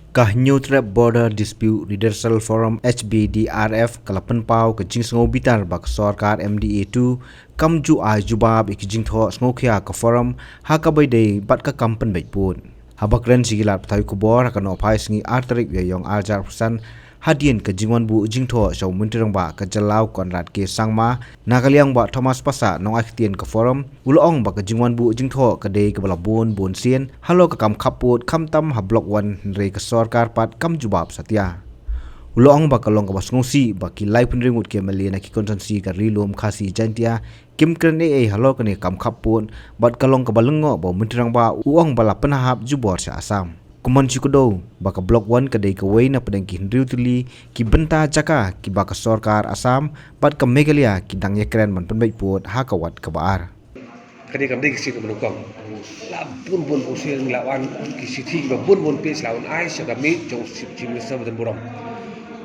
Kah Neutral Border Dispute Redressal Forum HBDRF kalapan pau ke jing sengo bitar bak sorkar MDA2 kam ju ai jubab ik jing tho sengo khia ka forum ha ka bai dei bat ka kampen bai pun habak ren sigilat thai ku bor ka no phai singi arterik ye yong aljar persan hadien ke jingwan bu jing tho so muntirang ba ka jalau konrad ke sangma nakaliang ba Thomas Pasa nong aktien ka forum ulong ba ka jingwan bu jing tho ka dei ka bala bon sien halo ka kam khaput kham tam ha block 1 re ka sarkar pat kam jubab satya ulong ba ka long ka bas ngosi ba ki lai pun ringut ke malina ki konsensi ka rilum khasi jantia kim kren e halo ka ne kam khaput bat ka long ka balengo ba muntirang ba uong bala penahap jubor sa Asam Kuman Chukudo, baka Block 1 kadai kawai na padang Hindu tuli ki benta jaka ki baka sorkar Asam bat ka Meghalaya ki dang yakren man penbaik puat hakawat kabar. Kadai kam dai kisi to menukong. La bun usil lawan kisi ba bun pes lawan ai sa kami jong chief minister badan buram.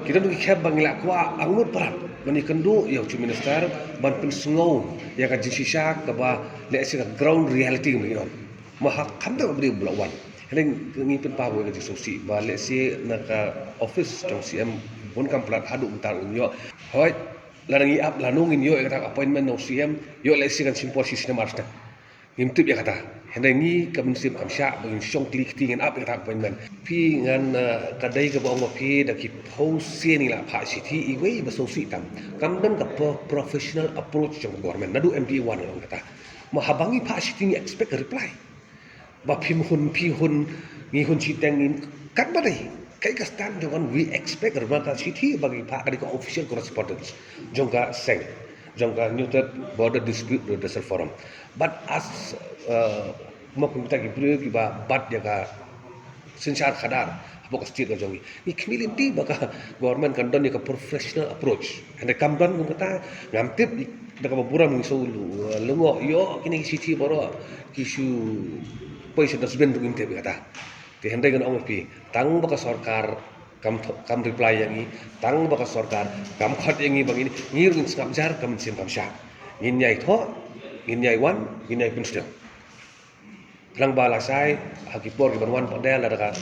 Kita tu khab bang la kwa angut parat mani kendu ya chief minister ban pen sngau ya ka jisisha ka ba le se ground reality ngi on. Maha kam ta bri Block 1. Kadang ngi pen pa bo ka jisosi ba le se na ka office jong CM bun kam plat hadu mentar yo. Hoi la ngi ap la nungin yo ka appointment no CM yo le se kan simple system arsta. Ngimtip ya kata. Hendai ni kam sim kam sya bagi song klik tingin ap ya kata appointment. Pi ngan kadai ka bong pi da ki post ni la pha city iwe ba so si tam. Kam dan ka professional approach jong government nadu MD1 orang kata. Mahabangi pha city ni expect a reply. Ba phim hun ngi hun chi teng in kat ba dai kai ka stand jong we expect a ka city bagi pha ka official correspondence jong ka seng jong ka Neutral Border Dispute Redressal Forum. But as mo kita ki bru ki ba bat ya ka sinsar khadar apa ka state ka jongi ni community baka government kan don ka professional approach and kam don ko kata ngamtip da ka buram ngi so lungo yo kini city boro kisu paisa da suben dungin te kata te hendai kan ong pi tang baka sarkar kam reply yang ni tang baka sarkar kam khat yang ni bang ini ngir ngin skam jar kam sim kam sha ngin nyai tho ngin nyai wan ngin nyai pun sedang lang bala sai hakipor ki banwan padel la daga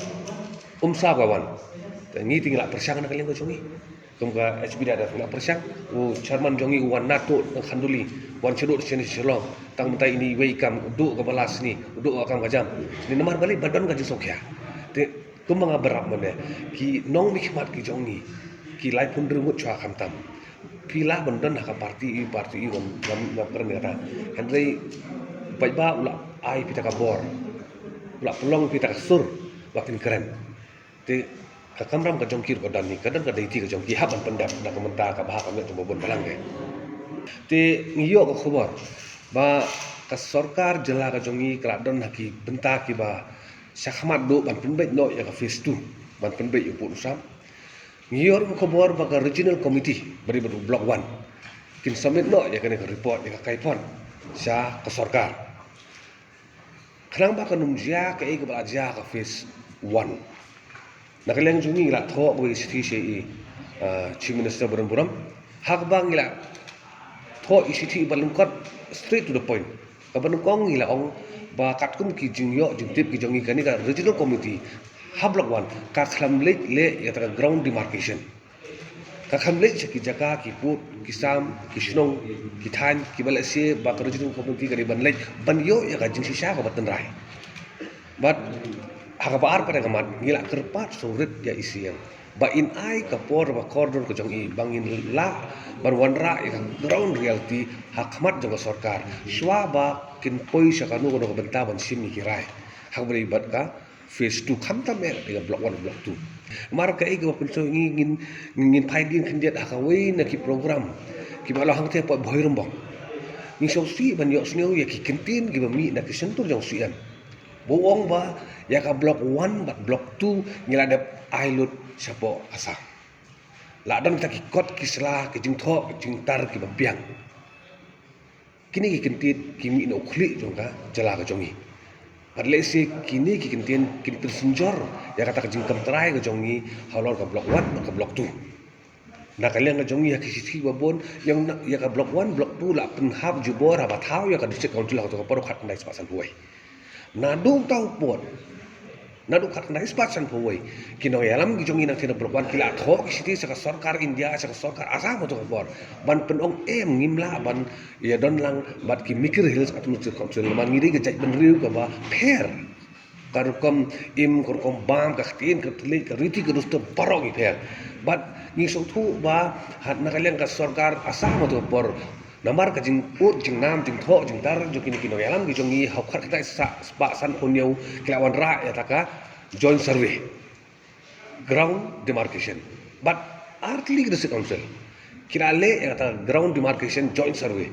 sa kawan ngi tinggal persang na kalian ko chungi kumka HB ada tinggal persang chairman jongi wan nato khanduli wan chudut sini shalom tang mentai ini weikam du ka balas ni du akam kajam ni namar bali badon ka jusokya te kumanga berap mane ki nong mikmat ki jongi ki lai pun rumut chwa khamtam pila bandon ka parti wan ngam kata handai baiba ula ai pita ka bor ula pelong pita ka sur wakin keren te ka kamram ka jongkir ko dan ni kadang ka deiti ka jongki haban pendap da ka menta ka bahak ka to bobon balang ke te ngiyo ka khabar ba ka sarkar jela ka jongi kladon haki benta ki ba sakhamat do ban penbet no ya ka phase 2 ban penbet yu pun sam ngiyor ka khabar ba ka regional committee bari Block 1 kin submit no ya ka report ya ka kaipon sa ka sarkar kenapa kan numjia ke ke belajar ke phase 1 nak leng jungi la tho bagi isi chief minister beremburam hak bang ila tho isi balungkat straight to the point ka banukong ila ong ba katkum ki jingyo jintip ki jongi kani ka regional committee ha Block 1 ka khlamlek le ya ta ground demarcation ka khlamlek ki jaka ki put ki sam ki shnong ki than ki balase ba ka regional committee ka ban lek ban yo ya ka jingsi sha ka batan rai but hakabar pada kamat ngila kerpat surit ya isian ba in ai kapor ba kordon ko jongi bangin la barwanra ya ground reality hakmat jong sarkar shwa ba kin poi sa kanu ko benta ban sim ni kirai hak beri bat ka phase 2 kham ta mer dengan Block 1 Block 2 mar ka ego pun so ngin phai din khindiat hakawai na ki program ki bala hang te po bhoi rombong ni so si ban yo sneu ya ki kintin ki ba mi na ki sentur jong sian boong ba ya ka Block 1 bat Block 2 ngila ada ailut sapo asa la dan kita kikot kisla ki jingtho jingtar ki babiang kini ki kintit ki mi no khli jongka jala ka jongi padle se kini ki kintin kin senjor ya kata ka jingkam trai ka jongi halor ka Block 1 ka Block 2 na kalian ka jongi ya ki siti babon yang ya ka Block 1 Block 2 la penhab jubor ba thau ya ka district council ka to ka paru khat ndai pasan huai na dum tau pot nadu kat nai spatsan pawai kino yalam gi jongi nang thina blokan kila tho ki siti saka sarkar India saka sarkar Assam to bor ban penong ngimla ban ya don lang bat ki mikir hills atmu council man ngiri ge jaj ban riu ka ba fair karukom karukom bam ka khtin ka tli ka riti ka dusto parong i fair but ni so thu ba hat nakaliang ka sarkar Assam to bor nambar ka jing ut jing nam jing tho jing tar jo kini kino yalam gi jongi hokhat kita spa san honyau kelawan ra ya taka joint survey ground demarcation but artli the council kira le ya ta ground demarcation joint survey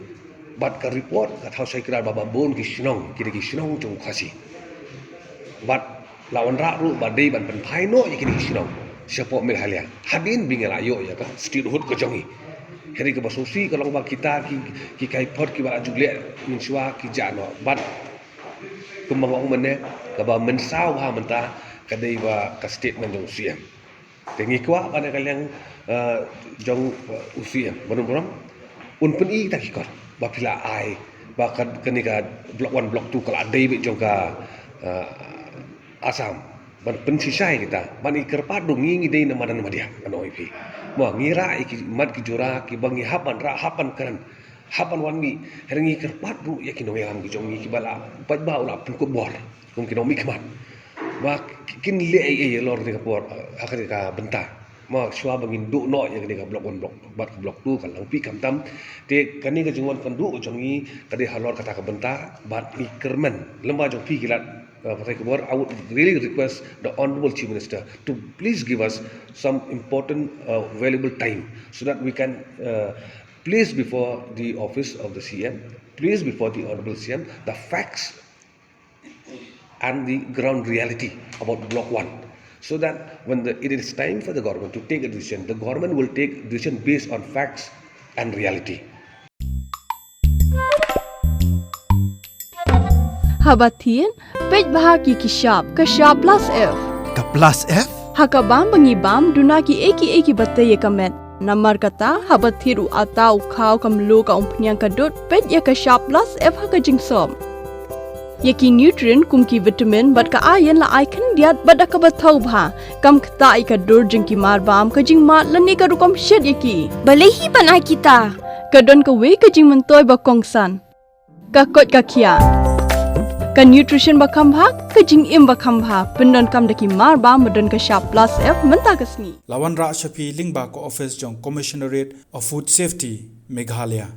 but ka report ka thau sai kira baba bon ki shinong kiri ki shinong jong khasi but lawan ra ru ba dei ban pen phai no ya kiri ki shinong siapa meghalaya hadin bingela yo ya ka street hood ko jongi hari ke basusi kalau ba kita ki kai pot ki ba jugle min shwa ki jano but kumang ong mene ka ba men saw ha menta ka dei ba ka statement jong CM tengi kwa ba na kalyang jong UCM bonum un pen i ta ki kot ba pila ai ba ka ni ka block 1 block 2 kala dei be jong ka Assam ban pen sisai kita ban i kerpat dong ngi dei na madan madia kan oi pi mo ngira iki mat ki jura ki bangi hapan ra hapan kan hapan wangi herengi kerpat ru ya kino yang ki jongi ki bala pat ba ula pun ko bor kum kino mi kmat ba kin le ai lor ni ka por akari ka benta mo shwa bangin du no ya ni ka block 1 block bat block 2 kan lang pi kam tam te kani ka jingwan kan du jongi kade halor kata ka benta bat i kermen lemba jong pi kilat I would really request the Honorable Chief Minister to please give us some important valuable time so that we can place before the office of the CM, place before the Honorable CM the facts and the ground reality about Block 1. So that when it is time for the government to take a decision, the government will take a decision based on facts and reality. Habatin, pej bahagi kashab plus F. Ka plus F? Hakabam bangibam dunaki eki batay kamet. Namar kata habathiru atau kau kamlu ka umpnyang kadut pej ya kashab plus F hakajing som. Yaki nutrient kumki vitamin bat ka ayan la icon diat bat akabatau bha. Kam kata ikadur jengki marbam kajing mat lani karukom shed yaki. Balehi panai kita. Kadon ka we kajing mentoy bakongsan. Kakot kakia. Ka nutrition bakam bha kajing im bakam bha pendon kam daki marba medon ka sharp plus F menta kasni Lawan Ra Shafi Lingba ko office jong Commissionerate of Food Safety Meghalaya